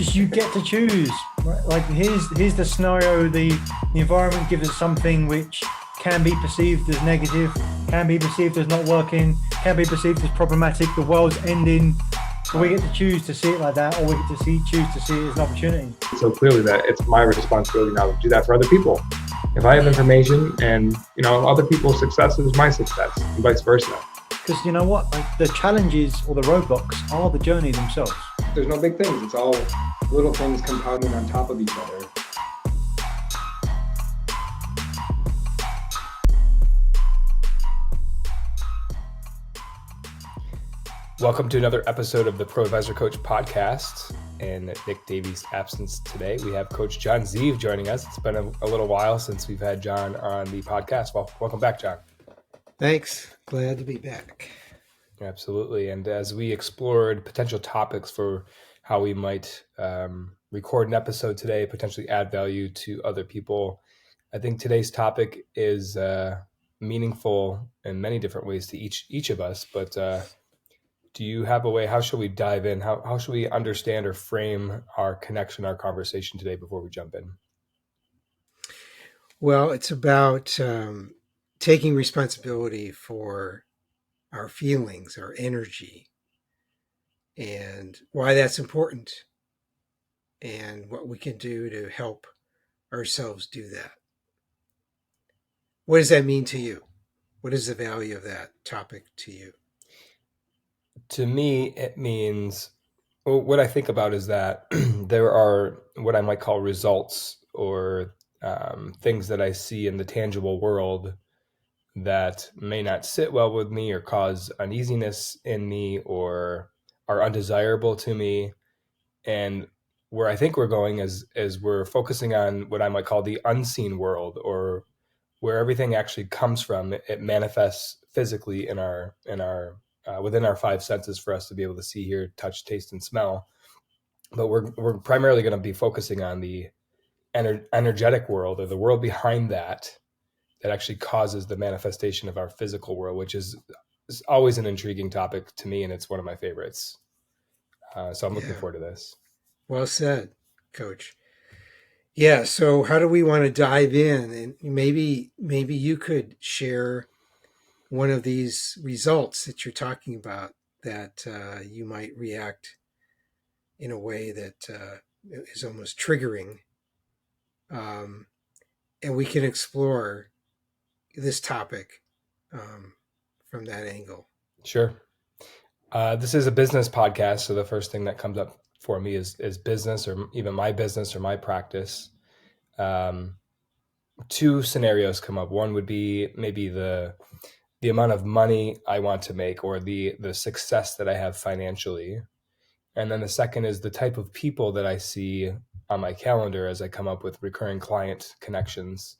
just you get to choose. Right? Like here's the scenario. The environment gives us something which can be perceived as negative, can be perceived as not working, can be perceived as problematic. The world's ending. But we get to choose to see it like that, or we get to choose to see it as an opportunity. So clearly that it's my responsibility now to do that for other people. If I have information and, other people's success is my success and vice versa. Because you know what? Like, the challenges or the roadblocks are the journey themselves. There's no big things. It's all little things compounding on top of each other. Welcome to another episode of the Pro Advisor Coach podcast. In Nick Davies' absence today, we have Coach Jon Zieve joining us. It's been a little while since we've had Jon on the podcast. Well, welcome back, Jon. Thanks. Glad to be back. Absolutely. And as we explored potential topics for how we might record an episode today, potentially add value to other people, I think today's topic is meaningful in many different ways to each of us. But do you have a way? How should we dive in? How should we understand or frame our connection, our conversation today before we jump in? Well, it's about taking responsibility for our feelings, our energy, and why that's important, and what we can do to help ourselves do that. What does that mean to you? What is the value of that topic to you? To me, it means, what I think about is that there are what I might call results or things that I see in the tangible world that may not sit well with me or cause uneasiness in me or are undesirable to me. And where I think we're going is we're focusing on what I might call the unseen world, or where everything actually comes from. It manifests physically in our within our five senses for us to be able to see, hear, touch, taste, and smell. But we're primarily going to be focusing on the energetic world, or the world behind that actually causes the manifestation of our physical world, which is always an intriguing topic to me, and it's one of my favorites. So I'm looking forward to this. Well said, Coach. Yeah, so how do we want to dive in? And maybe you could share one of these results that you're talking about that you might react in a way that is almost triggering. And we can explore this topic from that angle. Sure. This is a business podcast, so the first thing that comes up for me is business, or even my business or my practice. Two scenarios come up. One would be maybe the amount of money I want to make, or the success that I have financially. And then the second is the type of people that I see on my calendar as I come up with recurring client connections,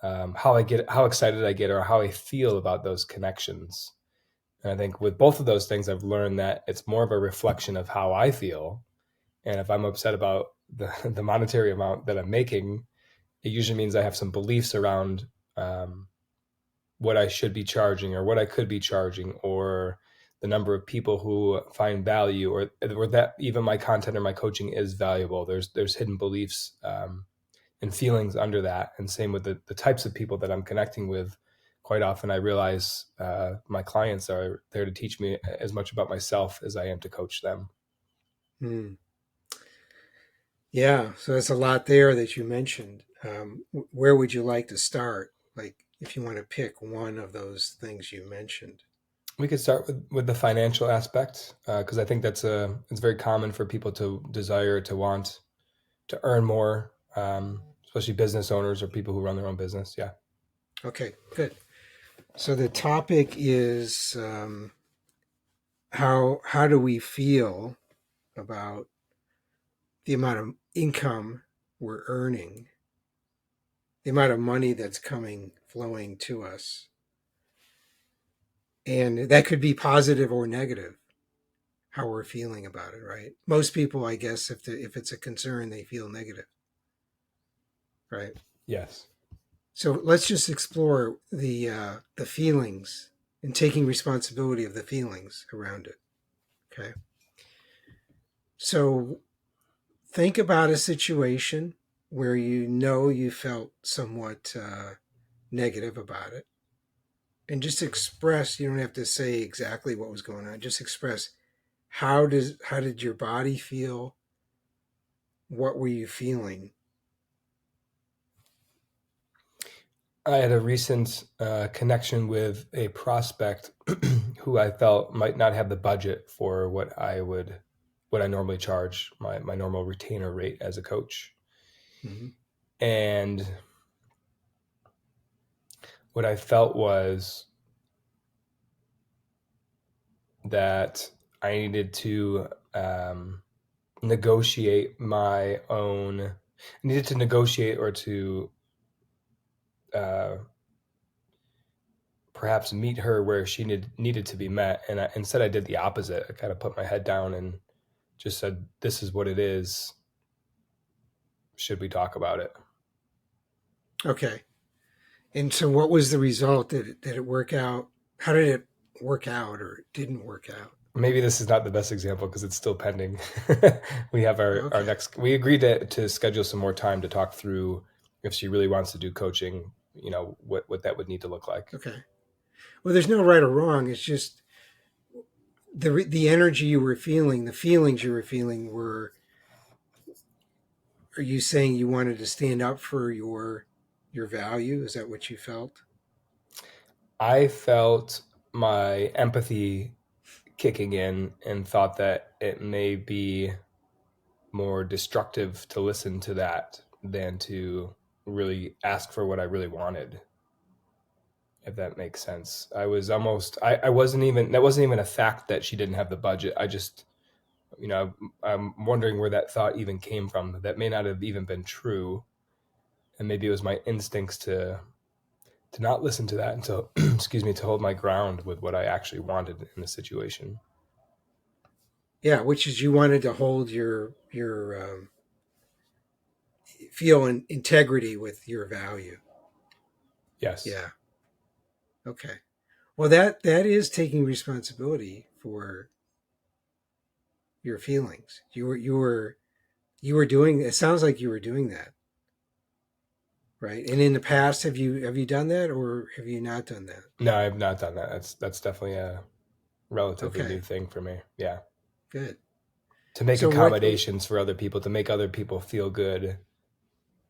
how excited I get, or how I feel about those connections. And I think with both of those things, I've learned that it's more of a reflection of how I feel. And if I'm upset about the monetary amount that I'm making, it usually means I have some beliefs around what I should be charging, or what I could be charging, or the number of people who find value, or that even my content or my coaching is valuable. There's hidden beliefs and feelings under that. And same with the types of people that I'm connecting with. Quite often I realize my clients are there to teach me as much about myself as I am to coach them. Yeah, so there's a lot there that you mentioned. Where would you like to start? Like, if you want to pick one of those things you mentioned. We could start with the financial aspect, because I think it's very common for people to desire, to want to earn more, especially business owners or people who run their own business. Yeah. Okay, good. So the topic is how do we feel about the amount of income we're earning, the amount of money that's flowing to us. And that could be positive or negative, how we're feeling about it, right? Most people, I guess, if it's a concern, they feel negative, right? Yes. So let's just explore the feelings and taking responsibility of the feelings around it, okay? So think about a situation where you know you felt somewhat negative about it, and just express. You don't have to say exactly what was going on. Just express how did your body feel? What were you feeling? I had a recent connection with a prospect who I felt might not have the budget for what I normally charge, my normal retainer rate as a coach. Mm-hmm. And what I felt was that I needed to negotiate my own, I needed to negotiate or to uh, perhaps meet her where she needed to be met. And instead, I did the opposite. I kind of put my head down and just said, "This is what it is. Should we talk about it?" Okay. And so, what was the result? Did it work out? How did it work out, or it didn't work out? Maybe this is not the best example because it's still pending. We have our Okay. next, we agreed to schedule some more time to talk through if she really wants to do coaching, what that would need to look like. Okay. Well, there's no right or wrong. It's just the energy you were feeling, the feelings you were feeling were. Are you saying you wanted to stand up for your value? Is that what you felt? I felt my empathy kicking in and thought that it may be more destructive to listen to that than to really ask for what I really wanted, if that makes sense. I was almost, I wasn't even, that wasn't even a fact that she didn't have the budget. I just, I'm wondering where that thought even came from. That may not have even been true. And maybe it was my instincts to not listen to that until, excuse me, to hold my ground with what I actually wanted in the situation. Yeah, which is you wanted to hold your feel in integrity with your value. Yes. Yeah. Okay. Well, that is taking responsibility for your feelings. You were doing. It sounds like you were doing that, right? And in the past, have you done that, or have you not done that? No, I've not done that. That's definitely a relatively new Okay. thing for me. Yeah. Good. To make So what? accommodations for other people, to make other people feel good,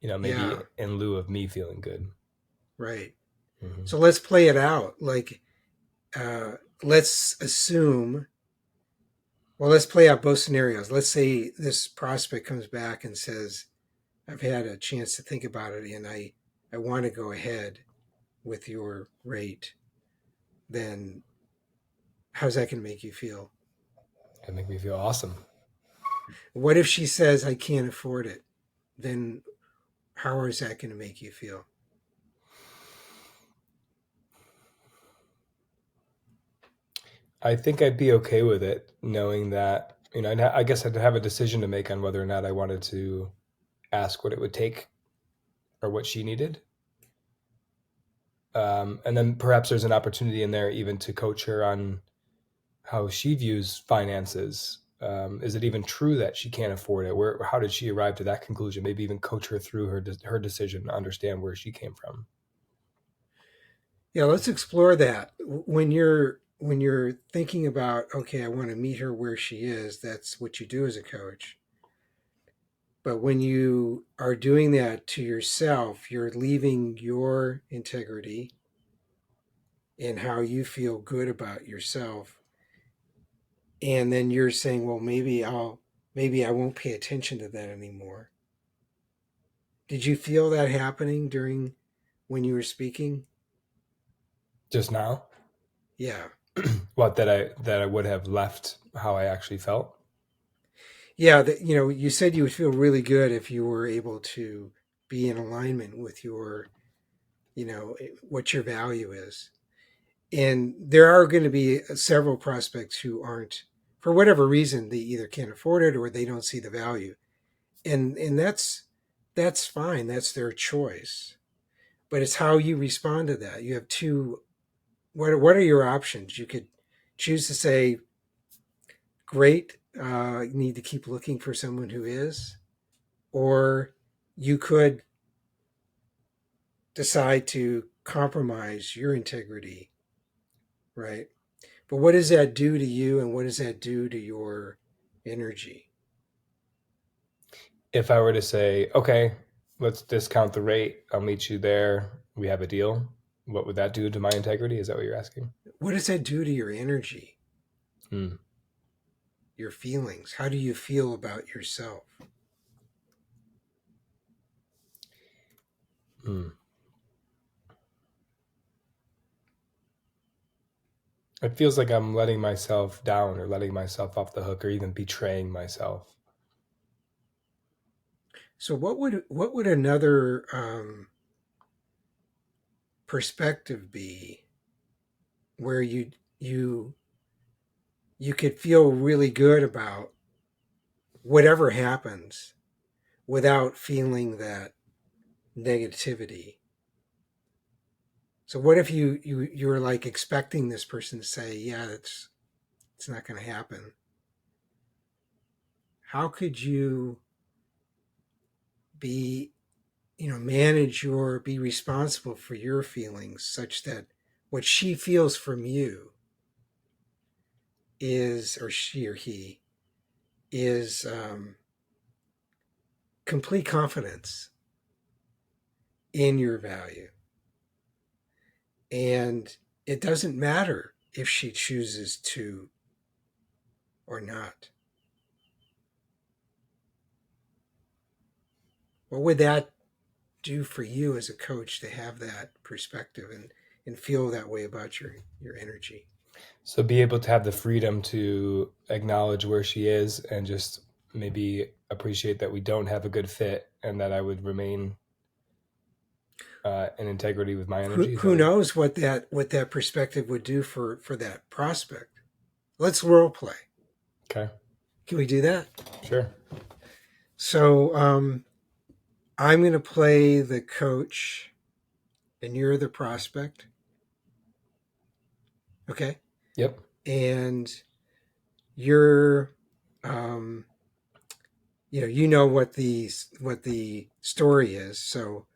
maybe Yeah. in lieu of me feeling good. Right. Hmm. So let's play it out. Like, let's assume. Well, let's play out both scenarios. Let's say this prospect comes back and says, "I've had a chance to think about it, and I want to go ahead with your rate." Then how's that going to make you feel? It make me feel awesome. What if she says, "I can't afford it"? Then how is that going to make you feel? I think I'd be okay with it, knowing that, I guess I'd have a decision to make on whether or not I wanted to ask what it would take or what she needed. And then perhaps there's an opportunity in there even to coach her on how she views finances. Is it even true that she can't afford it? How did she arrive to that conclusion? Maybe even coach her through her decision to understand where she came from. Yeah, let's explore that. When you're thinking about, okay, I want to meet her where she is, that's what you do as a coach. But when you are doing that to yourself, you're leaving your integrity and how you feel good about yourself. And then you're saying, well, maybe I won't pay attention to that anymore. Did you feel that happening during when you were speaking? Just now, Yeah. what that I would have left how I actually felt. Yeah, you said you would feel really good if you were able to be in alignment with what your value is. And there are going to be several prospects who aren't, for whatever reason, they either can't afford it or they don't see the value. And that's fine. That's their choice. But it's how you respond to that. You have two. What are your options? You could choose to say, "Great, you need to keep looking for someone who is," or you could decide to compromise your integrity, right? But what does that do to you, and what does that do to your energy? If I were to say, okay, let's discount the rate, I'll meet you there, we have a deal, what would that do to my integrity? Is that what you're asking? What does that do to your energy, Hmm. your feelings? How do you feel about yourself? Hmm. It feels like I'm letting myself down or letting myself off the hook or even betraying myself. So what would another perspective be where you you could feel really good about whatever happens without feeling that negativity? So what if you were like expecting this person to say, yeah, it's not going to happen? How could you be, manage your be responsible for your feelings such that what she feels from you is, or she or he is, complete confidence in your value, and it doesn't matter if she chooses to or not? What would that do for you as a coach to have that perspective and feel that way about your energy? So be able to have the freedom to acknowledge where she is and just maybe appreciate that we don't have a good fit and that I would remain in integrity with my Who energy. who knows what that perspective would do for that prospect? Let's role play. Okay, Can we do that? sure. So I'm going to play the coach, and you're the prospect. Okay, Yep. and you're, um, you know what the story is. So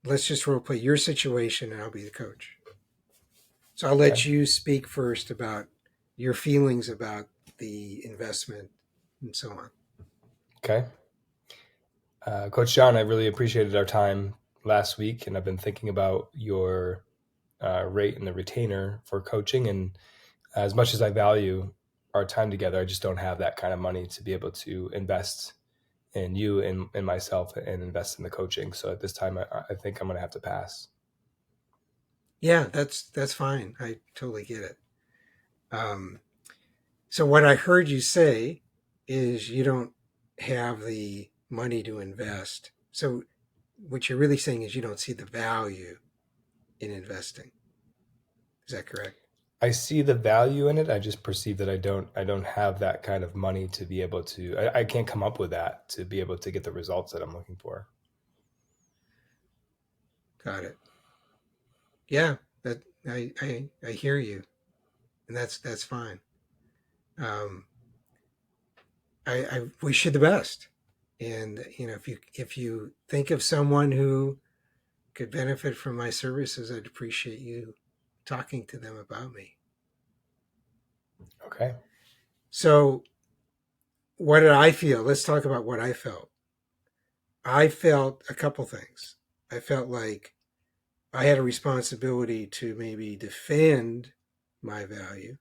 let's just role play your situation, and I'll be the coach. So I'll let Okay. you speak first about your feelings about the investment and so on. Okay. Coach John, I really appreciated our time last week, and I've been thinking about your rate and the retainer for coaching. And as much as I value our time together, I just don't have that kind of money to be able to invest in you and myself and invest in the coaching. So at this time, I think I'm going to have to pass. Yeah, that's fine. I totally get it. Um, so what I heard you say is you don't have the money to invest. So what you're really saying is you don't see the value in investing. Is that correct? I see the value in it. I just perceive that I don't have that kind of money to be able to. I can't come up with that to be able to get the results that I'm looking for. Got it. Yeah, that I hear you, and that's fine. Um, I wish you the best, and if you think of someone who could benefit from my services, I'd appreciate you talking to them about me. Okay. So, what did I feel? Let's talk about what I felt. I felt a couple things. I felt like I had a responsibility to maybe defend my value.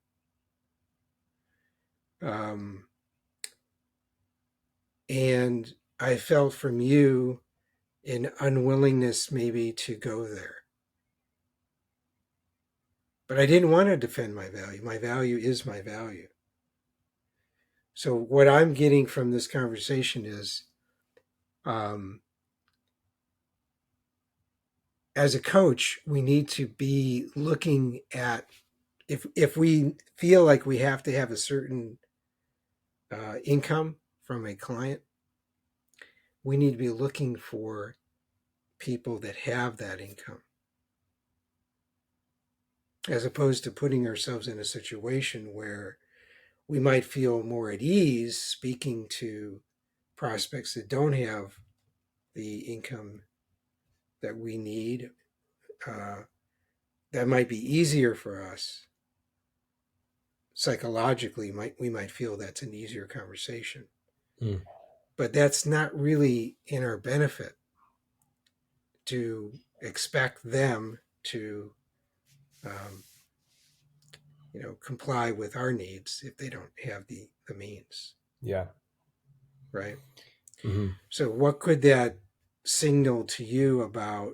Um, and I felt from you an unwillingness maybe to go there. But I didn't want to defend my value. My value is my value. So, what I'm getting from this conversation is, um, as a coach, we need to be looking at, if we feel like we have to have a certain income from a client, we need to be looking for people that have that income, as opposed to putting ourselves in a situation where we might feel more at ease speaking to prospects that don't have the income that we need, that might be easier for us psychologically. We might feel that's an easier conversation, but that's not really in our benefit to expect them to comply with our needs if they don't have the means. Yeah. Right. Mm-hmm. So what could that signal to you about,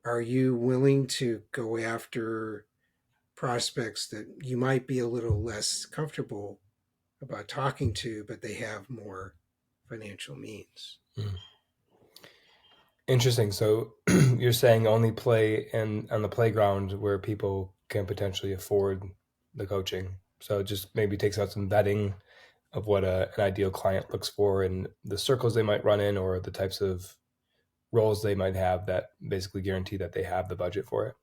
are you willing to go after prospects that you might be a little less comfortable about talking to, but they have more financial means? Interesting. So you're saying only play on the playground where people can potentially afford the coaching. So it just maybe takes out some vetting of what an ideal client looks for and the circles they might run in, or the types of roles they might have that basically guarantee that they have the budget for it.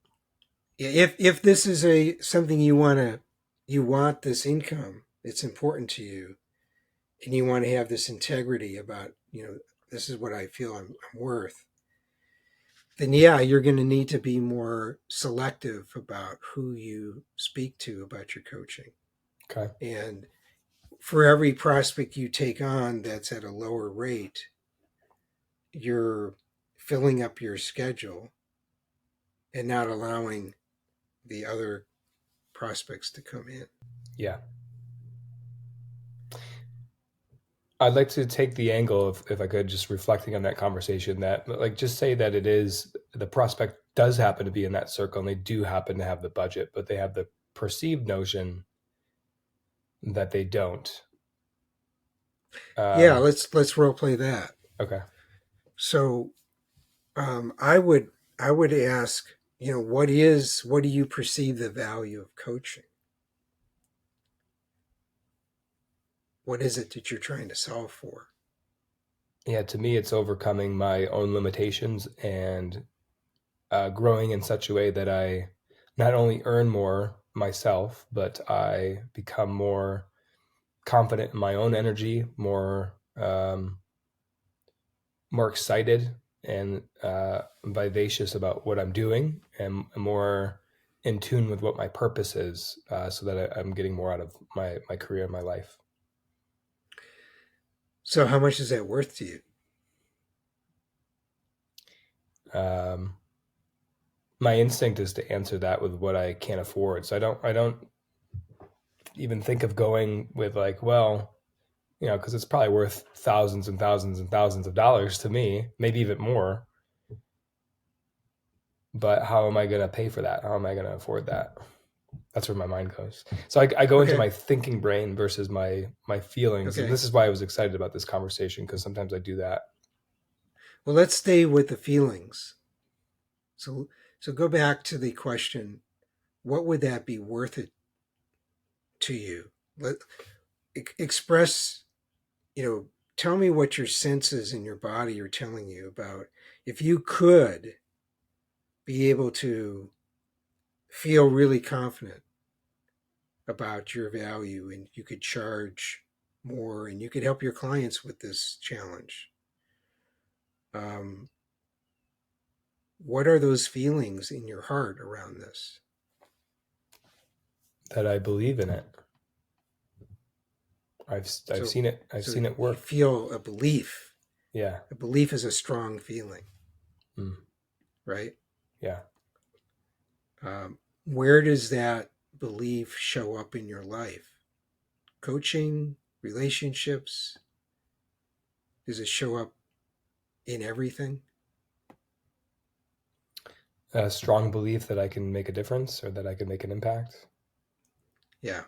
If this is something you want this income, it's important to you, and you want to have this integrity about, this is what I feel I'm worth, then yeah, you're going to need to be more selective about who you speak to about your coaching. Okay. And for every prospect you take on that's at a lower rate, you're filling up your schedule and not allowing the other prospects to come in. Yeah. I'd like to take the angle of, if I could, just reflecting on that conversation, that like, just say that it is the prospect does happen to be in that circle and they do happen to have the budget, but they have the perceived notion that they don't. Yeah, let's role play that. Okay. So I would ask, what do you perceive the value of coaching? What is it that you're trying to solve for? Yeah, to me, it's overcoming my own limitations and growing in such a way that I not only earn more myself, but I become more confident in my own energy, more excited and vivacious about what I'm doing, and more in tune with what my purpose is, so that I'm getting more out of my career and my life. So how much is that worth to you? My instinct is to answer that with what I can't afford. So I don't even think of going with like, well, because it's probably worth thousands and thousands and thousands of dollars to me, maybe even more. But how am I going to pay for that? How am I going to afford that? That's where my mind goes. So I go into my thinking brain versus my feelings. Okay. And this is why I was excited about this conversation, because sometimes I do that. Well, let's stay with the feelings. So go back to the question, what would that be worth it to you? Express, tell me what your senses in your body are telling you about, if you could be able to feel really confident about your value and you could charge more and you could help your clients with this challenge. What are those feelings in your heart around this? That I believe in it. I've seen it. I've seen it work. You feel a belief. Yeah. A belief is a strong feeling. Right? Yeah. Where does that belief show up in your life? Coaching, relationships? Does it show up in everything? A strong belief that I can make a difference or that I can make an impact. Yeah.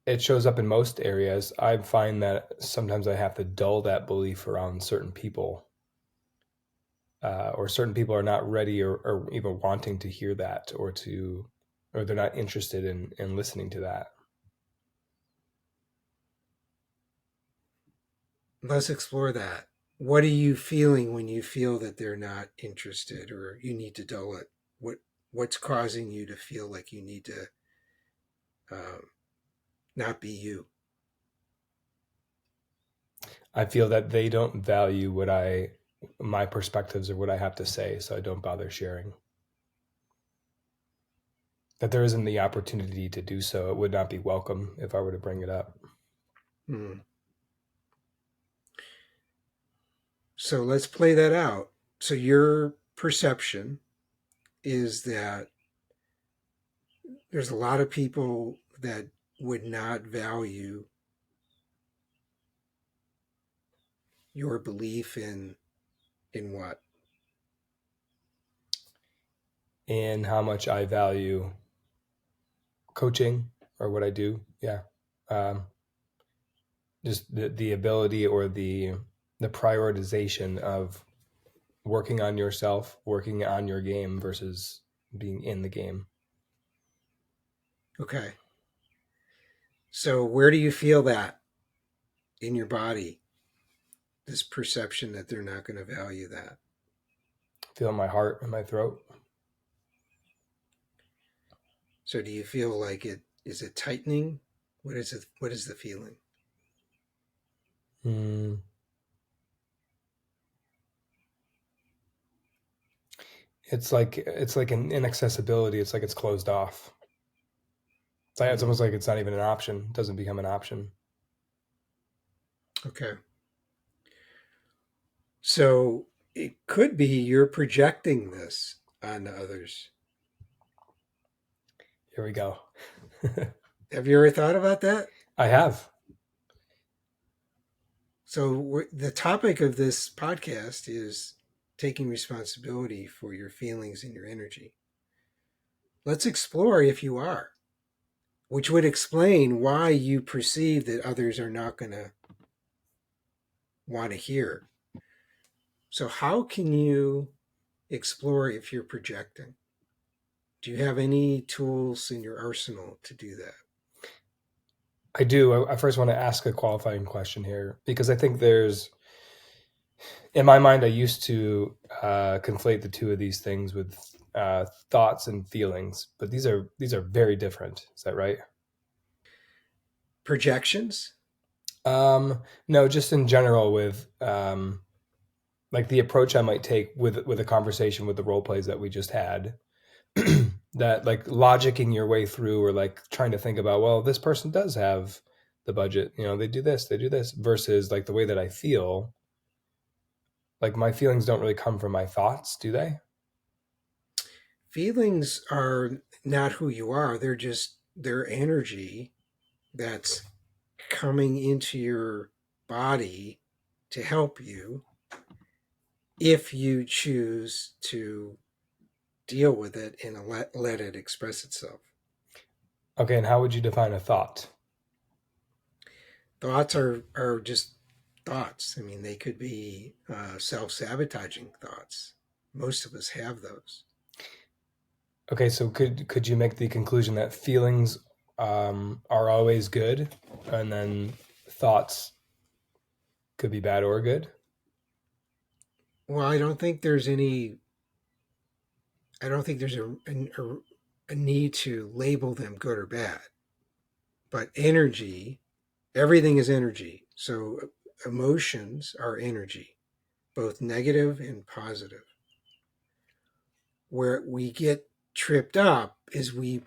It shows up in most areas. I find that sometimes I have to dull that belief around certain people, or certain people are not ready or even wanting to hear that, or they're not interested in listening to that. Let's explore that. What are you feeling when you feel that they're not interested or you need to dull it? What's causing you to feel like you need to not be you? I feel that they don't value my perspectives or what I have to say, so I don't bother sharing. That there isn't the opportunity to do so. It would not be welcome if I were to bring it up. Hmm. So let's play that out. So your perception is that there's a lot of people that would not value your belief in what? And how much I value coaching or what I do. Yeah. Um, just the ability or the prioritization of working on yourself, working on your game versus being in the game. Okay. So where do you feel that in your body? This perception that they're not going to value that. Feel my heart in my throat. So do you feel like it is it tightening? What is it? What is the feeling? Mm. It's like an inaccessibility. It's like it's closed off. It's almost like it's not even an option. It doesn't become an option. Okay. So it could be you're projecting this on others. Here we go. Have you ever thought about that? I have. So the topic of this podcast is taking responsibility for your feelings and your energy. Let's explore if you are, which would explain why you perceive that others are not going to want to hear. So, how can you explore if you're projecting? Do you have any tools in your arsenal to do that? I do. I first want to ask a qualifying question here because I think in my mind, I used to conflate the two of these things with thoughts and feelings, but these are very different. Is that right? Projections? No, just in general with like the approach I might take with a conversation with the role plays that we just had. That like logicking your way through or like trying to think about, well, this person does have the budget, they do this versus like the way that I feel. Like my feelings don't really come from my thoughts, do they? Feelings are not who you are, they're just their energy that's coming into your body to help you if you choose to deal with it and let it express itself. Okay, and how would you define a thought? Thoughts are just thoughts. I mean, they could be self-sabotaging thoughts. Most of us have those. Okay, so could you make the conclusion that feelings are always good, and then thoughts could be bad or good? Well, I don't think there's any. I don't think there's a need to label them good or bad. But energy, everything is energy. So emotions are energy, both negative and positive. Where we get tripped up is we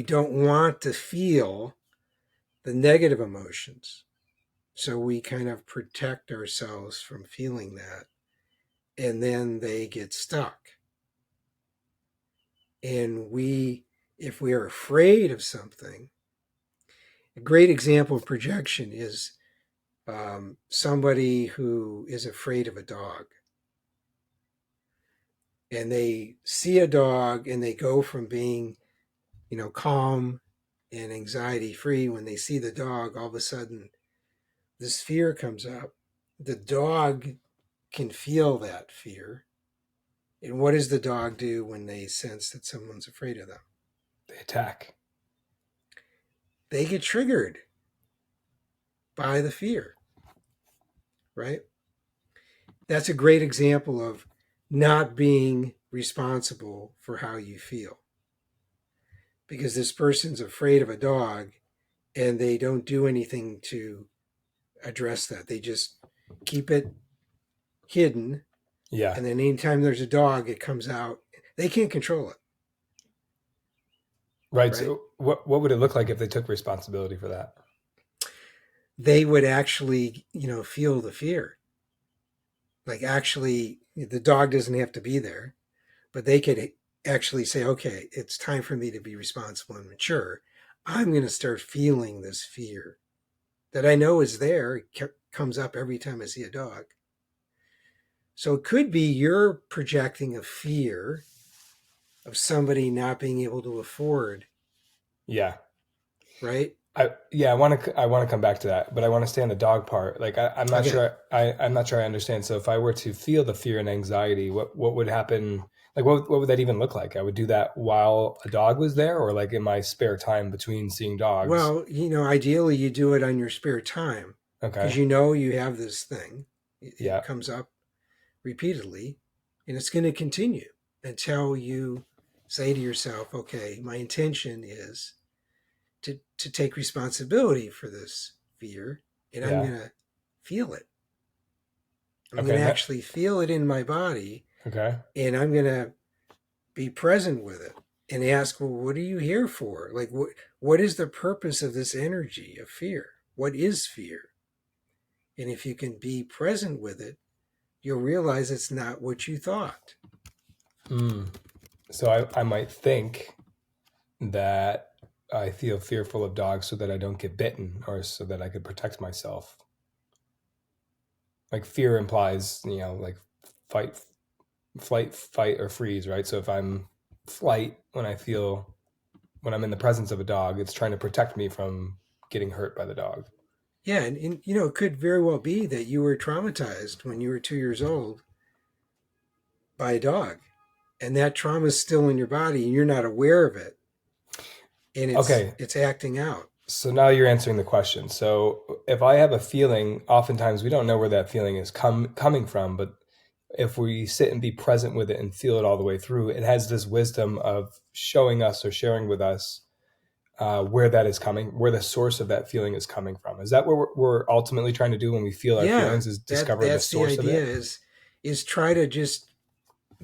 don't want to feel the negative emotions. So we kind of protect ourselves from feeling that. And then they get stuck. And if we are afraid of something, a great example of projection is somebody who is afraid of a dog. And they see a dog and they go from being, calm and anxiety free. When they see the dog, all of a sudden this fear comes up. The dog can feel that fear. And what does the dog do when they sense that someone's afraid of them? They attack. They get triggered by the fear, right? That's a great example of not being responsible for how you feel. Because this person's afraid of a dog and they don't do anything to address that. They just keep it hidden, Yeah. and then anytime there's a dog, it comes out. They can't control it. Right. Right. So what would it look like if they took responsibility for that? They would actually, feel the fear. Like, actually, the dog doesn't have to be there, but they could actually say, okay, it's time for me to be responsible and mature. I'm going to start feeling this fear that I know is there. It comes up every time I see a dog. So it could be you're projecting a fear of somebody not being able to afford, Yeah. right? I want to come back to that, but I want to stay on the dog part. Like I'm not Okay. sure I'm not sure I understand. So if I were to feel the fear and anxiety, what would happen? Like what would that even look like? I would do that while a dog was there, or like in my spare time between seeing dogs. Well, ideally you do it on your spare time because Okay. you have this thing. Yeah. It comes up repeatedly, and it's going to continue until you say to yourself, okay, my intention is to take responsibility for this fear, and I'm Yeah. going to feel it. I'm Okay. going to actually feel it in my body, Okay. and I'm going to be present with it and ask, well, what are you here for? Like, what is the purpose of this energy of fear? What is fear? And if you can be present with it, you'll realize it's not what you thought. So I might think that I feel fearful of dogs so that I don't get bitten or so that I could protect myself. Like fear implies, like fight, flight, fight, or freeze, right? So if I'm flight, when I'm in the presence of a dog, it's trying to protect me from getting hurt by the dog. Yeah, and it could very well be that you were traumatized when you were 2 years old by a dog, and that trauma is still in your body, and you're not aware of it, and Okay, it's acting out. so now you're answering the question. So if I have a feeling, oftentimes we don't know where that feeling is coming from, but if we sit and be present with it and feel it all the way through, it has this wisdom of showing us or sharing with us where that is coming, where the source of that feeling is coming from. Is that what we're ultimately trying to do when we feel our Yeah, feelings? Is discover the that's the source of idea. it? Is try to just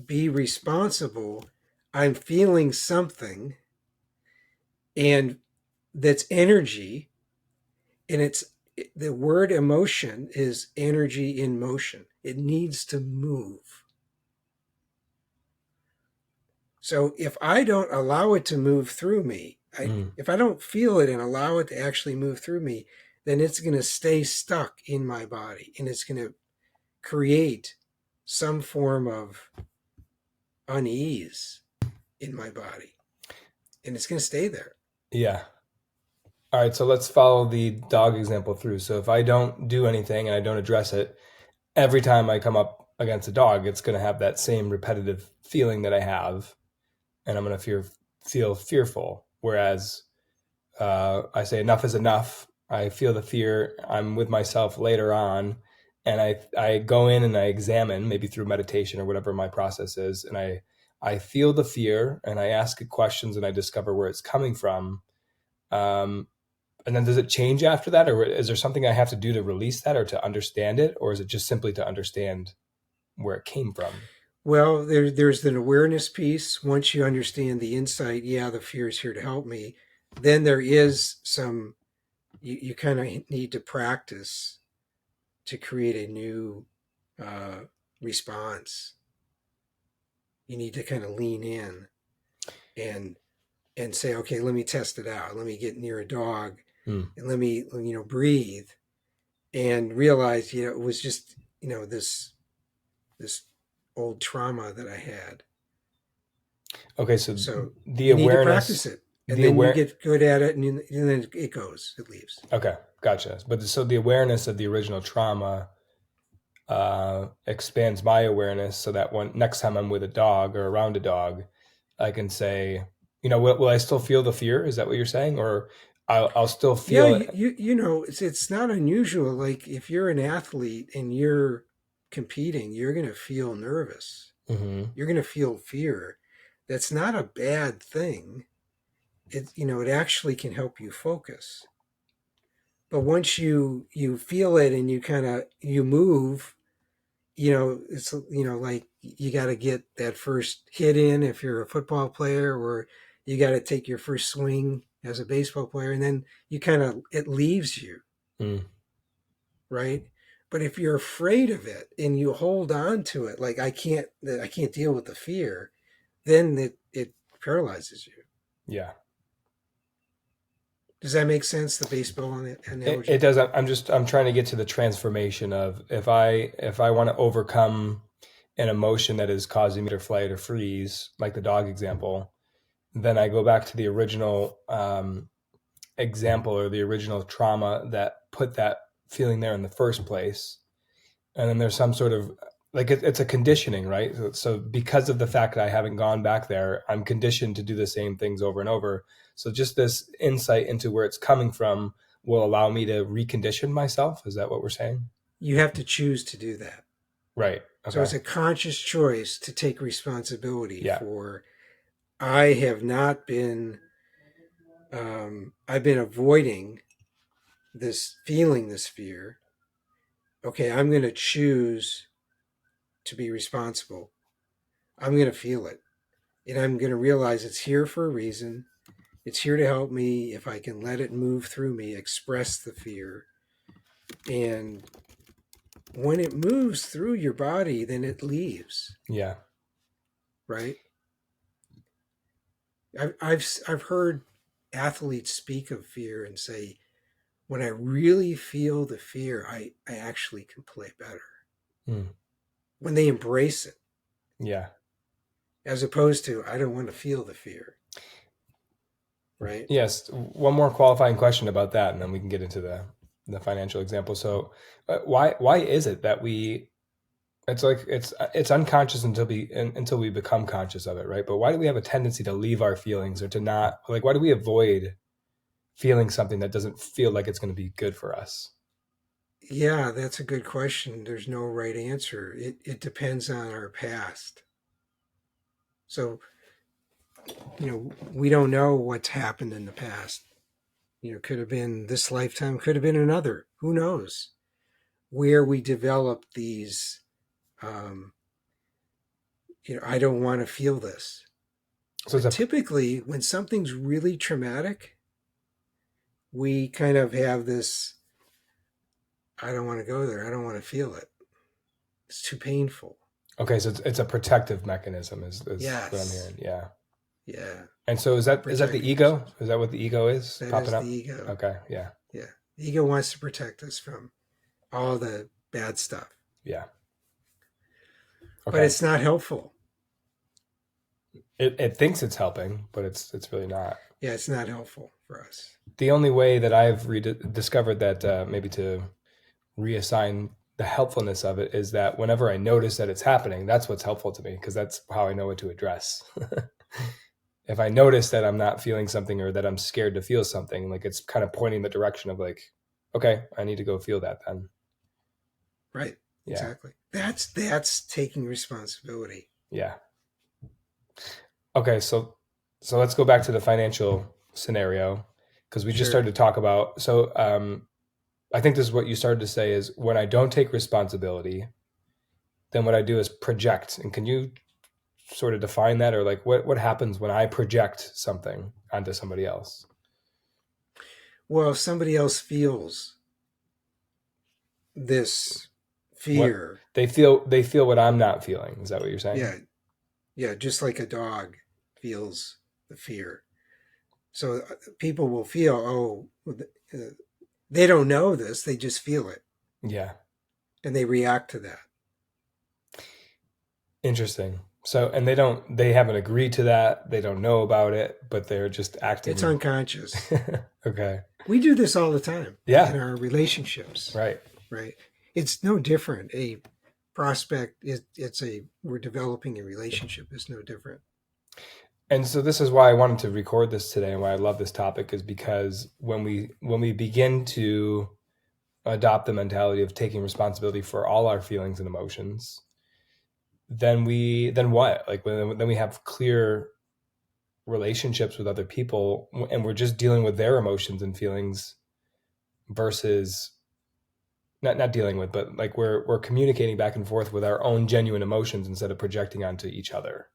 be responsible. I'm feeling something, and that's energy, and it's the word emotion is energy in motion. It needs to move. So if I don't allow it to move through me, if I don't feel it and allow it to actually move through me, then it's going to stay stuck in my body, and it's going to create some form of unease in my body, and it's going to stay there. Yeah. All right. So let's follow the dog example through. So if I don't do anything and I don't address it, every time I come up against a dog, it's going to have that same repetitive feeling that I have, and I'm going to feel fearful. Whereas I say enough is enough. I feel the fear. I'm with myself later on, and I go in and I examine, maybe through meditation or whatever my process is, and I feel the fear and I ask it questions and I discover where it's coming from. And then does it change after that, or is there something I have to do to release that or to understand it, or is it just simply to understand where it came from? Well, there's an awareness piece. Once you understand the insight, yeah, the fear is here to help me. Then there is some, you kind of need to practice to create a new response. You need to kind of lean in and say, okay, let me test it out. Let me get near a dog and let me, breathe and realize, it was just, this old trauma that I had. Okay, so So the you need to practice awareness, it, and the then you aware. get good at it, and then it leaves. Okay, gotcha. But so the awareness of the original trauma expands my awareness, so that when next time I'm with a dog or around a dog, I can say, will I still feel the fear? Is that what you're saying, or I'll still Yeah, feel it? it's not unusual. Like if you're an athlete and you're competing, you're going to feel nervous. Mm-hmm. You're going to feel fear. That's not a bad thing. It actually can help you focus. But once you feel it and you move, it's like you got to get that first hit in if you're a football player, or you got to take your first swing as a baseball player, and then it leaves you, Mm. right? But if you're afraid of it and you hold on to it, like I can't deal with the fear, then it paralyzes you. Yeah. Does that make sense? The baseball analogy? It does. I'm trying to get to the transformation of if I want to overcome an emotion that is causing me to flight or freeze, like the dog example, then I go back to the original example or the original trauma that put that feeling there in the first place. And then there's some sort of like it's a conditioning, right? So because of the fact that I haven't gone back there, I'm conditioned to do the same things over and over. So just this insight into where it's coming from will allow me to recondition myself. Is that what we're saying? You have to choose to do that. Right. Okay. So it's a conscious choice to take responsibility Yeah. for. I have not been. I've been avoiding this fear. Okay, I'm going to choose to be responsible. I'm going to feel it, and I'm going to realize it's here for a reason. It's here to help me if I can let it move through me, express the fear. And when it moves through your body, then it leaves. Yeah. Right? I've heard athletes speak of fear and say, when I really feel the fear, I actually can play better. Mm. When they embrace it. Yeah. As opposed to, I don't want to feel the fear. Right? Yes. One more qualifying question about that, and then we can get into the financial example. So why is it that it's like it's unconscious until we become conscious of it, right? But why do we have a tendency to leave our feelings or to not, like, why do we avoid feeling something that doesn't feel like it's going to be good for us? Yeah, that's a good question. There's no right answer. It depends on our past. So, we don't know what's happened in the past. Could have been this lifetime, could have been another. Who knows? Where we develop these, I don't want to feel this. So typically, when something's really traumatic, we kind of have this, I don't want to go there. I don't want to feel it. It's too painful. Okay, so it's a protective mechanism is yes. what I'm hearing. Yeah. Yeah. And so is that the ego? Is that what the ego is? That popping is up? The ego. Okay, yeah. Yeah. The ego wants to protect us from all the bad stuff. Yeah. Okay. But it's not helpful. It thinks it's helping, but it's really not. Yeah, it's not helpful for us. The only way that I've discovered that maybe to reassign the helpfulness of it is that whenever I notice that it's happening, that's what's helpful to me, because that's how I know what to address. If I notice that I'm not feeling something or that I'm scared to feel something, like it's kind of pointing the direction of like, okay, I need to go feel that then. Right. Yeah. Exactly. That's taking responsibility. Yeah. Okay, so let's go back to the financial scenario, because we just started to talk about. So I think this is what you started to say is when I don't take responsibility, then what I do is project. And can you sort of define that, or like what happens when I project something onto somebody else? Well, if somebody else feels this fear, they feel what I'm not feeling. Is that what you're saying? Yeah. Yeah, just like a dog feels the fear. So people will feel, they don't know this, they just feel it. Yeah. And they react to that. Interesting. So, and they haven't agreed to that. They don't know about it, but they're just acting. It's unconscious. Okay. We do this all the time. Yeah. In our relationships. Right. Right. It's no different. A prospect we're developing a relationship is no different. And so this is why I wanted to record this today, and why I love this topic is because when we begin to adopt the mentality of taking responsibility for all our feelings and emotions, then what? Like then we have clear relationships with other people, and we're just dealing with their emotions and feelings versus not dealing with, but like we're communicating back and forth with our own genuine emotions instead of projecting onto each other.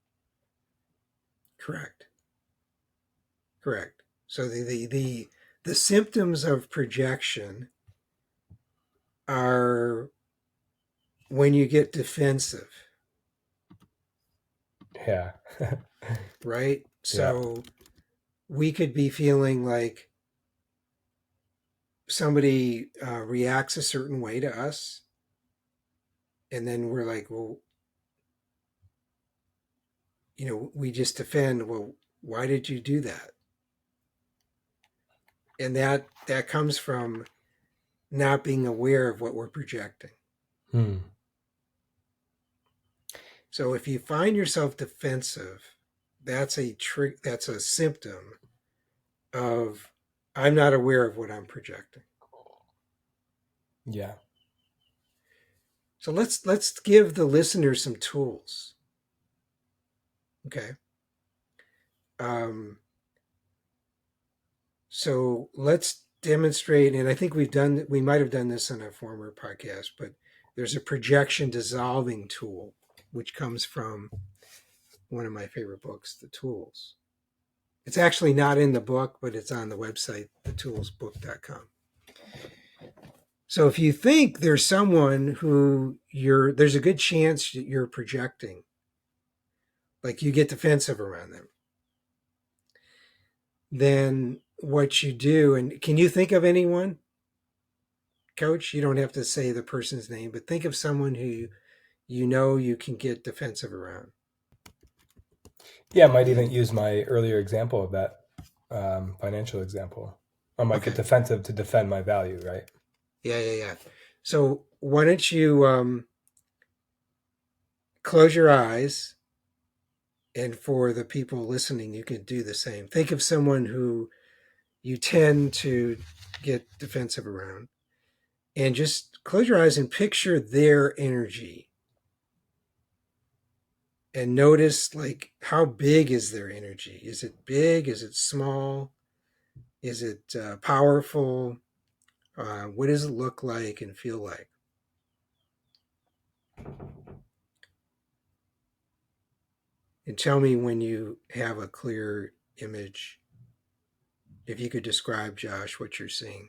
Correct. So the symptoms of projection are when you get defensive, Yeah. right? Yeah. So we could be feeling like somebody reacts a certain way to us, and then we're like, well, we just defend, well, why did you do that? And that comes from not being aware of what we're projecting. So if you find yourself defensive, that's a symptom of I'm not aware of what I'm projecting. Yeah. So let's give the listener some tools. Okay. So let's demonstrate, and I think we might have done this in a former podcast, but there's a projection dissolving tool, which comes from one of my favorite books, The Tools. It's actually not in the book, but it's on the website, thetoolsbook.com. So if you think there's someone who there's a good chance that you're projecting, like you get defensive around them, then what you do, and can you think of anyone, Coach? You don't have to say the person's name, but think of someone who you can get defensive around. Yeah, I might even use my earlier example of that financial example. I might get defensive to defend my value, right? Yeah. So why don't you close your eyes, and for the people listening, you can do the same. Think of someone who you tend to get defensive around, and just close your eyes and picture their energy. And notice, like, how big is their energy? Is it big? Is it small? Is it powerful? What does it look like and feel like? And tell me when you have a clear image. If you could describe, Josh, what you're seeing.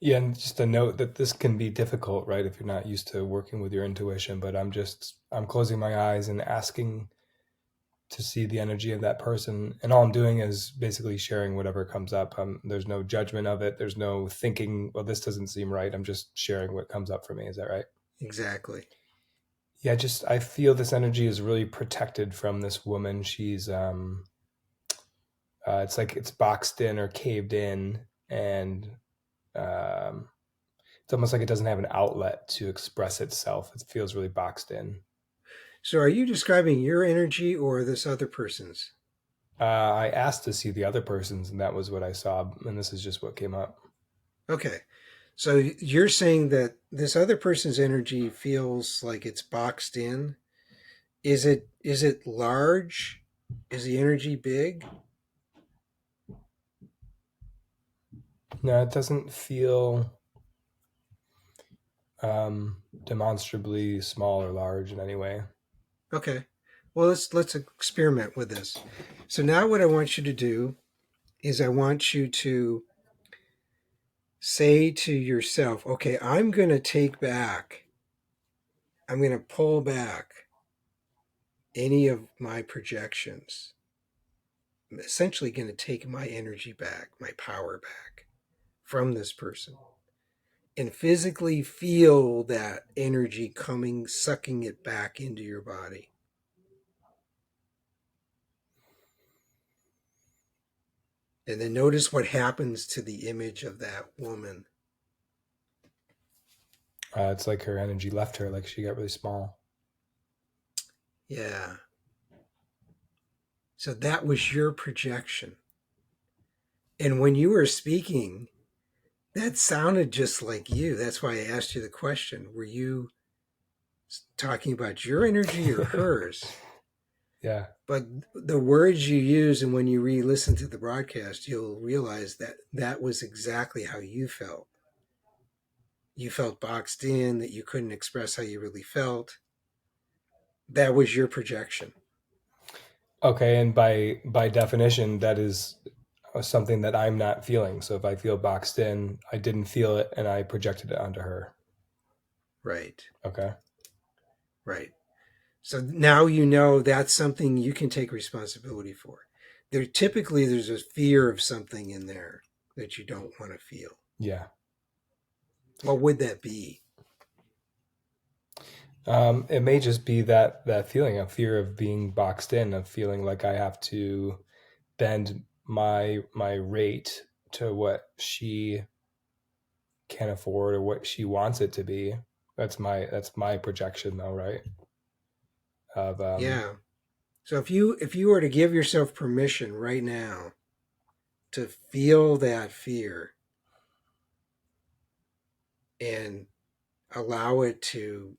Yeah, and just a note that this can be difficult, right, if you're not used to working with your intuition, but I'm closing my eyes and asking to see the energy of that person, and all I'm doing is basically sharing whatever comes up. There's no judgment of it. There's no thinking, well, this doesn't seem right. I'm just sharing what comes up for me. Is that right? Exactly. Yeah, I feel this energy is really protected from this woman. She's it's like it's boxed in or caved in, and it's almost like it doesn't have an outlet to express itself. It feels really boxed in. So are you describing your energy or this other person's? I asked to see the other person's, and that was what I saw, and this is just what came up. Okay. So you're saying that this other person's energy feels like it's boxed in. Is it large? Is the energy big? No, it doesn't feel demonstrably small or large in any way. Okay. Well, let's experiment with this. So now what I want you to do is I want you to say to yourself, okay, I'm going to pull back any of my projections. I'm essentially going to take my energy back, my power back from this person, and physically feel that energy coming, sucking it back into your body. And then notice what happens to the image of that woman. It's like her energy left her, like she got really small. Yeah. So that was your projection. And when you were speaking, that sounded just like you. That's why I asked you the question. Were you talking about your energy or hers? Yeah. But the words you use, and when you re-listen to the broadcast, you'll realize that that was exactly how you felt. you felt boxed in, that you couldn't express how you really felt. That was your projection. Okay, and by definition, that is something that I'm not feeling. So if I feel boxed in, I didn't feel it, and I projected it onto her. Right. Okay. Right. So now you know that's something you can take responsibility for. There's a fear of something in there that you don't want to feel. Yeah. What would that be? It may just be that feeling of fear of being boxed in, of feeling like I have to bend my rate to what she can afford or what she wants it to be. That's my projection, though, right? Of Yeah. So if you were to give yourself permission right now to feel that fear and allow it to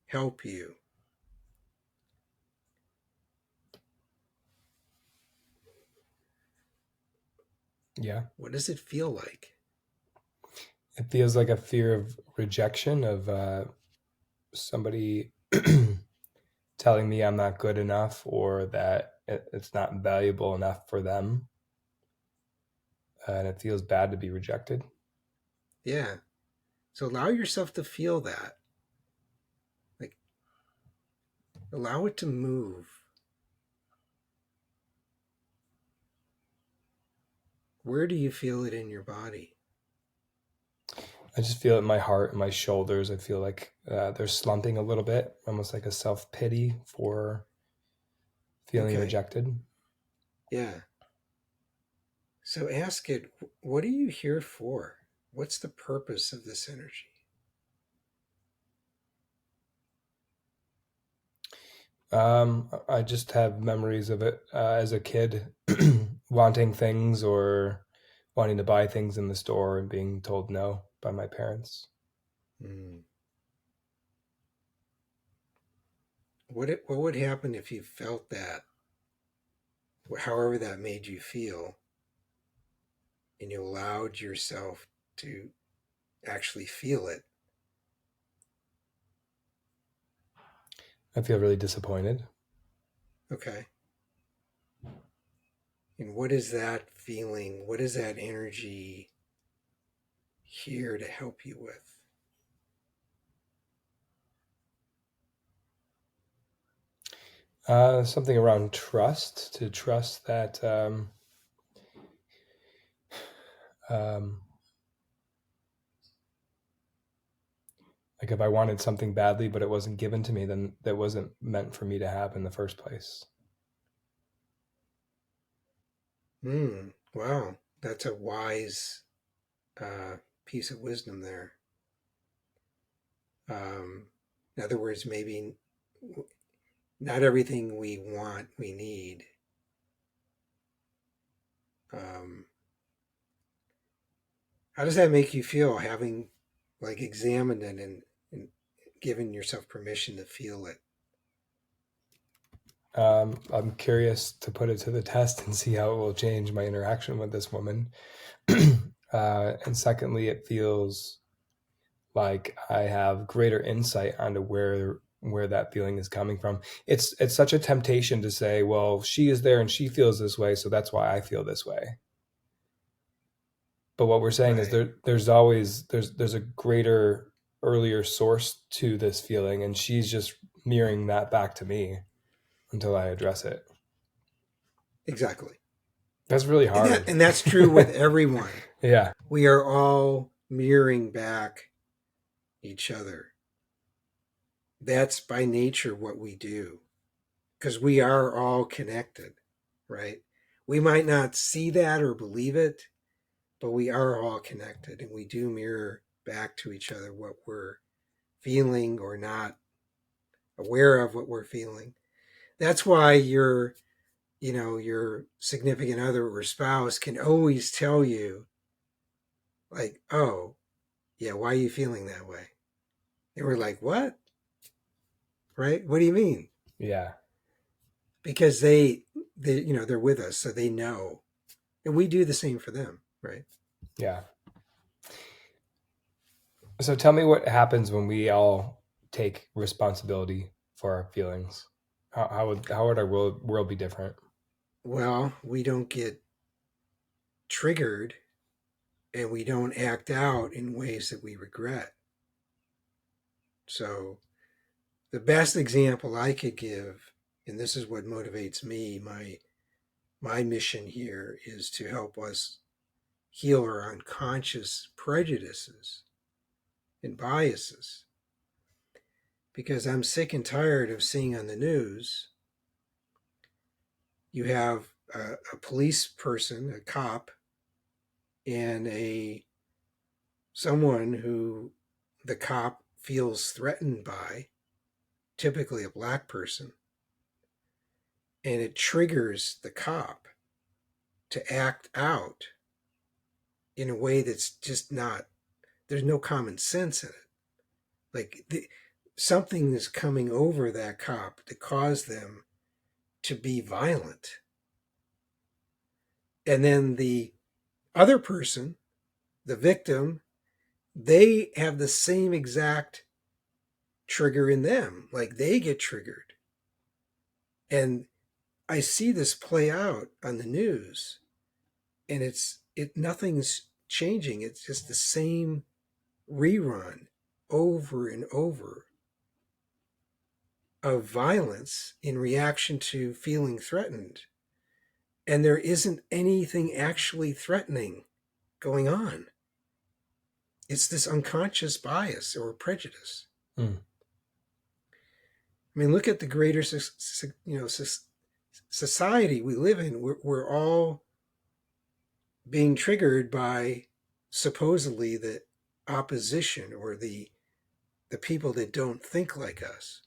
help you, yeah, what does it feel like? it feels like a fear of rejection, of somebody telling me I'm not good enough or that it's not valuable enough for them, and it feels bad to be rejected. Yeah. So allow yourself to feel that. Like, allow it to move. Where do you feel it in your body? I just feel it in my heart and my shoulders. I feel like they're slumping a little bit, almost like a self-pity for feeling Okay. rejected. Yeah. So ask it, what are you here for? What's the purpose of this energy? I just have memories of it as a kid, wanting things or wanting to buy things in the store and being told no by my parents. Hmm. What would happen if you felt that, however that made you feel, and you allowed yourself to actually feel it? I feel really disappointed. Okay. And what is that feeling? What is that energy here to help you with? Something around trust, to trust that um, like if I wanted something badly but it wasn't given to me, then that wasn't meant for me to have in the first place. Wow. That's a wise piece of wisdom there. In other words, maybe not everything we want, we need. Um, how does that make you feel, having like examined it and given yourself permission to feel it? I'm curious to put it to the test and see how it will change my interaction with this woman. And secondly, it feels like I have greater insight onto where that feeling is coming from. It's such a temptation to say, well, she is there and she feels this way, so that's why I feel this way. But what we're saying is Right. there's a greater, earlier source to this feeling, and she's just mirroring that back to me until I address it. Exactly. That's really hard. And that's true with everyone. Yeah. We are all mirroring back each other. That's by nature what we do, because we are all connected, right? We might not see that or believe it, but we are all connected, and we do mirror back to each other what we're feeling or not aware of what we're feeling. That's why your significant other or spouse can always tell you, like, oh, yeah, why are you feeling that way? And we're like, what? Right? What do you mean? Yeah. Because they're with us, so they know. And we do the same for them, right? Yeah. So tell me what happens when we all take responsibility for our feelings. How would our world be different? Well, we don't get triggered and we don't act out in ways that we regret. So, the best example I could give, and this is what motivates me, my mission here is to help us heal our unconscious prejudices and biases. Because I'm sick and tired of seeing on the news, you have a police person, a cop, and someone who the cop feels threatened by, typically a black person, and it triggers the cop to act out in a way that's just not, there's no common sense in it. Like something is coming over that cop to cause them to be violent. And then the other person, the victim, they have the same exact trigger in them. Like they get triggered. And I see this play out on the news, and nothing's changing. It's just the same rerun over and over of violence in reaction to feeling threatened. And there isn't anything actually threatening going on. It's this unconscious bias or prejudice. Mm. I mean, look at the greater society we live in. We're all being triggered by supposedly the opposition or the people that don't think like us.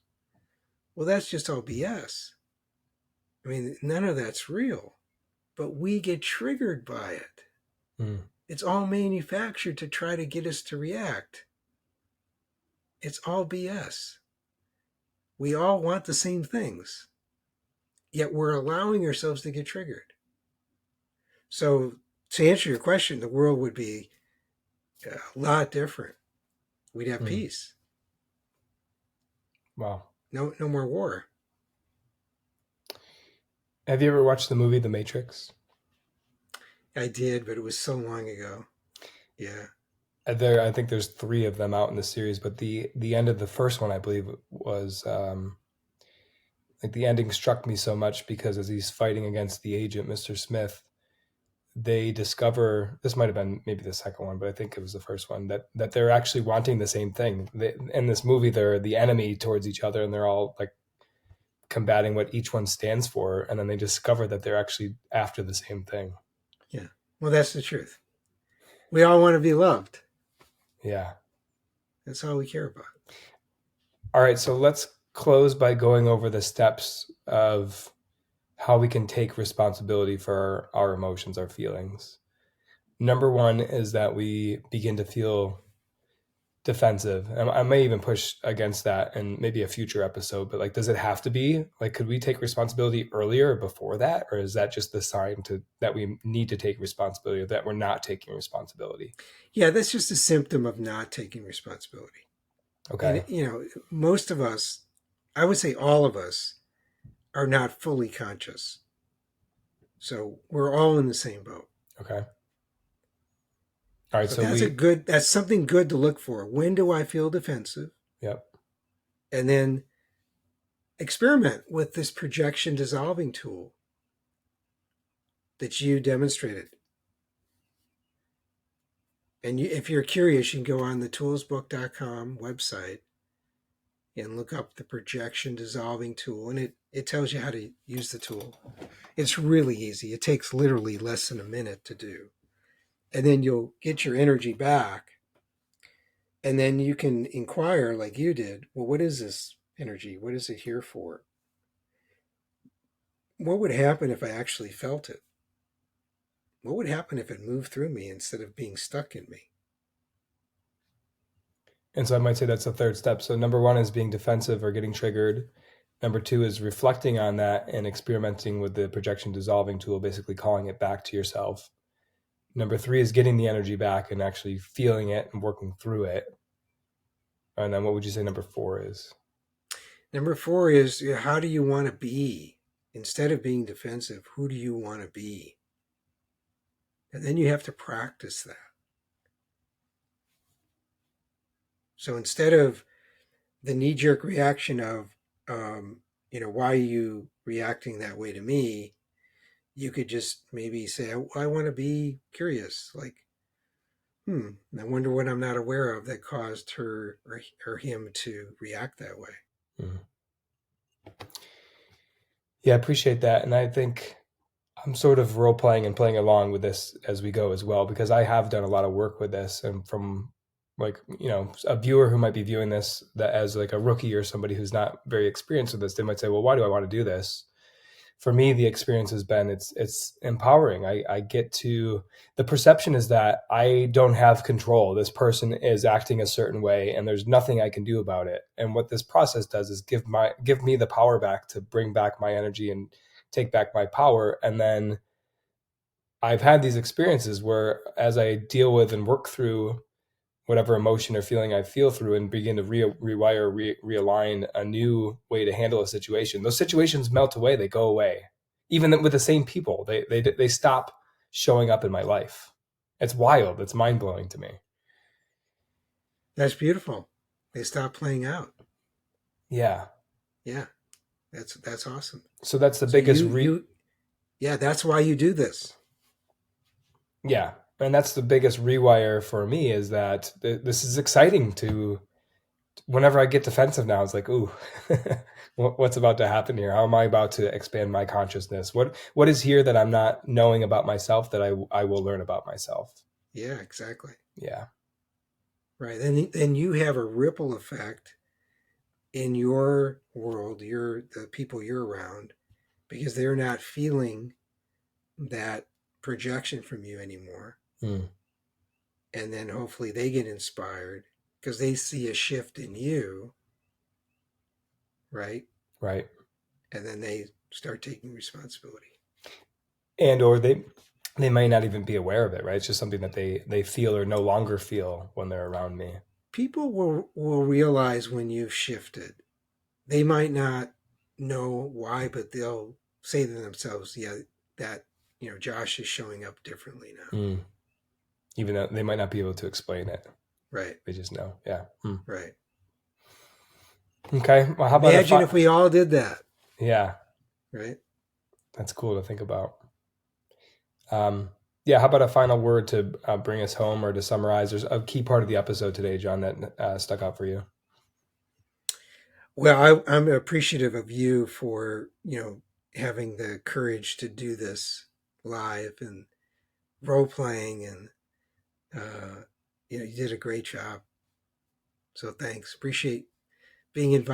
Well, that's just all BS. I mean, none of that's real, but we get triggered by it. Mm. It's all manufactured to try to get us to react. It's all BS. We all want the same things, yet we're allowing ourselves to get triggered. So, to answer your question, the world would be a lot different. We'd have peace. Wow. No more war. Have you ever watched the movie The Matrix? I did, but it was so long ago. Yeah. I think there's 3 of them out in the series, but the end of the first one, I believe, was like the ending struck me so much because as he's fighting against the agent, Mr. Smith, they discover, this might have been maybe the second one, but I think it was the first one, that they're actually wanting the same thing. In this movie, they're the enemy towards each other, and they're all like combating what each one stands for, and then they discover that they're actually after the same thing. Yeah. Well, that's the truth. We all want to be loved. Yeah. That's all we care about. All right, so let's close by going over the steps of how we can take responsibility for our emotions, our feelings. Number 1 is that we begin to feel defensive. And I may even push against that in maybe a future episode, but like, does it have to be? Like, could we take responsibility earlier or before that? Or is that just the sign that we need to take responsibility or that we're not taking responsibility? Yeah, that's just a symptom of not taking responsibility. Okay. And, most of us, I would say all of us, are not fully conscious. So we're all in the same boat. Okay. All right. So that's something good to look for. When do I feel defensive? Yep. And then experiment with this projection dissolving tool that you demonstrated. And if you're curious, you can go on the toolsbook.com website and look up the projection dissolving tool, and it tells you how to use the tool. It's really easy. It takes literally less than a minute to do. And then you'll get your energy back. And then you can inquire, like you did, well, what is this energy? What is it here for? What would happen if I actually felt it? What would happen if it moved through me instead of being stuck in me? And so I might say that's the 3rd step. So number 1 is being defensive or getting triggered. Number 2 is reflecting on that and experimenting with the projection dissolving tool, basically calling it back to yourself. Number 3 is getting the energy back and actually feeling it and working through it. And then what would you say number 4 is? Number 4 is, how do you want to be? Instead of being defensive, who do you want to be? And then you have to practice that. So instead of the knee-jerk reaction of, why are you reacting that way to me? You could just maybe say, I want to be curious. Like, I wonder what I'm not aware of that caused her or him to react that way. Mm-hmm. Yeah, I appreciate that. And I think I'm sort of role playing and playing along with this as we go as well, because I have done a lot of work with this. And from a viewer who might be viewing this that as like a rookie or somebody who's not very experienced with this, they might say, well, why do I want to do this? For me, the experience has been, it's empowering. I get to, the perception is that I don't have control. This person is acting a certain way and there's nothing I can do about it. And what this process does is give me the power back to bring back my energy and take back my power. And then I've had these experiences where as I deal with and work through whatever emotion or feeling I feel through and begin to rewire, realign a new way to handle a situation, those situations melt away, they go away. Even with the same people, they stop showing up in my life. It's wild. It's mind-blowing to me. That's beautiful. They stop playing out. Yeah. Yeah. That's awesome. So that's the biggest... that's why you do this. Yeah. And that's the biggest rewire for me, is that this is exciting to, whenever I get defensive now, it's like, ooh, what's about to happen here? How am I about to expand my consciousness? What is here that I'm not knowing about myself that I will learn about myself? Yeah, exactly. Yeah. Right. Then you have a ripple effect in your world, the people you're around, because they're not feeling that projection from you anymore. And then hopefully they get inspired because they see a shift in you, right? Right. And then they start taking responsibility. And or they might not even be aware of it, right? It's just something that they feel or no longer feel when they're around me. People will realize when you've shifted. They might not know why, but they'll say to themselves, yeah, that, Josh is showing up differently now. Even though they might not be able to explain it. Right. They just know. Yeah. Right. Okay. Well, how about imagine if we all did that? Yeah. Right. That's cool to think about. Yeah. How about a final word to bring us home or to summarize? There's a key part of the episode today, John, that stuck out for you. Well, I'm appreciative of you for, having the courage to do this live and role playing, and you did a great job. So thanks. Appreciate being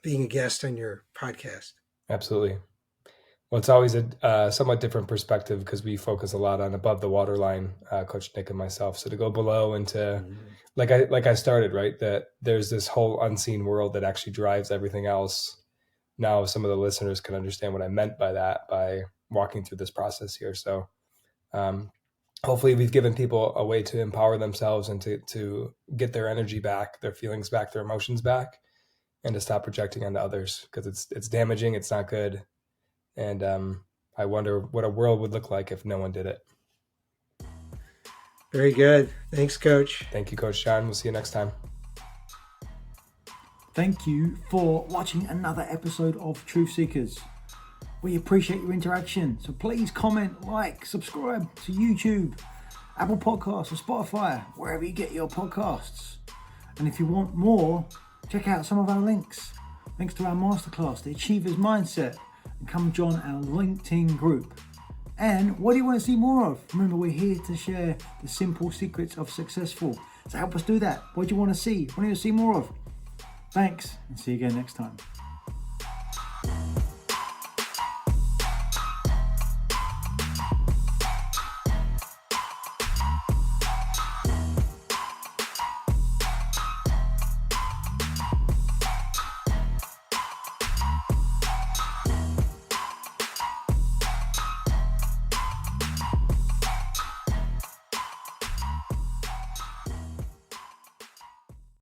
being a guest on your podcast. Absolutely. Well, it's always a somewhat different perspective because we focus a lot on above the waterline, Coach Nick and myself. So to go below and to, like I started, right, that there's this whole unseen world that actually drives everything else. Now some of the listeners can understand what I meant by that by walking through this process here. So hopefully we've given people a way to empower themselves and to get their energy back, their feelings back, their emotions back, and to stop projecting onto others because it's damaging. It's not good. And I wonder what a world would look like if no one did it. Very good. Thanks, Coach. Thank you, Coach John. We'll see you next time. Thank you for watching another episode of Truth Seekers. We appreciate your interaction. So please comment, like, subscribe to YouTube, Apple Podcasts, or Spotify, wherever you get your podcasts. And if you want more, check out some of our links. Links to our masterclass, The Achiever's Mindset, and come join our LinkedIn group. And what do you want to see more of? Remember, we're here to share the simple secrets of successful. So help us do that. What do you want to see? What do you want to see more of? Thanks, and see you again next time.